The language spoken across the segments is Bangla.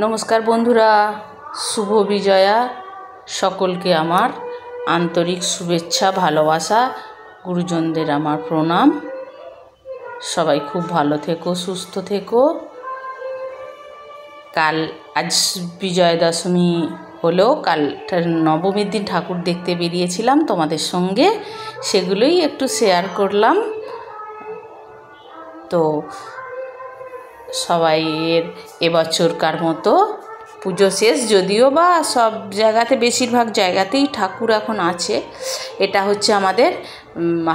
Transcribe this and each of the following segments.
নমস্কার বন্ধুরা, শুভ বিজয়া। সকলকে আমার আন্তরিক শুভেচ্ছা, ভালোবাসা, গুরুজনদের আমার প্রণাম। সবাই খুব ভালো থেকো, সুস্থ থেকো। আজ বিজয়া দশমী হলো, কাল নবমীর দিন ঠাকুর দেখতে বেরিয়েছিলাম তোমাদের সঙ্গে, সেগুলোই একটু শেয়ার করলাম। তো সবাইয়ের এবছরকার মতো পুজো শেষ, যদিও বা সব জায়গাতে, বেশিরভাগ জায়গাতেই ঠাকুর এখন আছে। এটা হচ্ছে আমাদের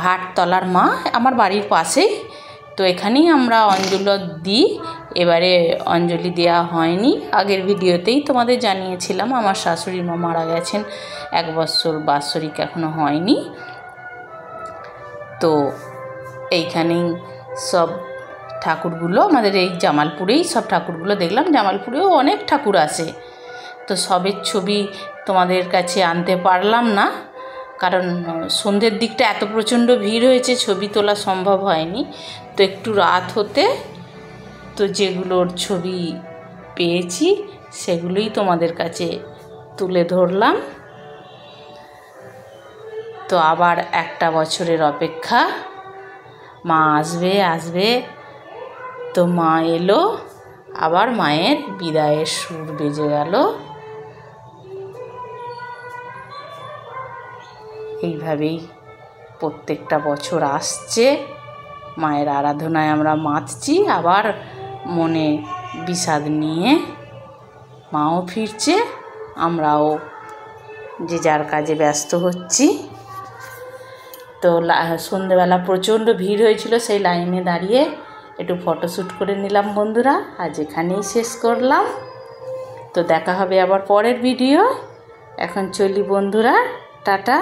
হাটতলার মা, আমার বাড়ির পাশেই। তো এখানেই আমরা অঞ্জলি দিই। এবারে অঞ্জলি দেওয়া হয়নি, আগের ভিডিওতেই তোমাদের জানিয়েছিলাম আমার শাশুড়ি মা মারা গেছেন, 1 বছর বাৎসরিক এখনো হয়নি। তো এইখানেই সব ঠাকুরগুলো, আমাদের এই জামালপুরেই সব ঠাকুরগুলো দেখলাম। জামালপুরেও অনেক ঠাকুর আছে, তো সবের ছবি তোমাদের কাছে আনতে পারলাম না, কারণ সন্ধ্যের দিকটা এত প্রচণ্ড ভিড় হয়েছে, ছবি তোলা সম্ভব হয়নি। তো একটু রাত হতে তো যেগুলোর ছবি পেয়েছি সেগুলোই তোমাদের কাছে তুলে ধরলাম। তো আবার একটা বছরের অপেক্ষা, মা আসবে। তো মা এলো, আবার মায়ের বিদায়ের সুর বেজে গেল। এইভাবেই প্রত্যেকটা বছর আসছে, মায়ের আরাধনায় আমরা মাতছি। আবার মনে বিষাদ নিয়ে মাও ফিরছে, আমরাও যে যার কাজে ব্যস্ত হচ্ছি। তো সন্ধ্যেবেলা প্রচণ্ড ভিড় হয়েছিল, সেই লাইনে দাঁড়িয়ে একটু ফটোশ্যুট করে নিলাম বন্ধুরা। আজ এখানেই শেষ করলাম, তো দেখা হবে আবার পরের ভিডিও। এখন চলি বন্ধুরা, টাটা।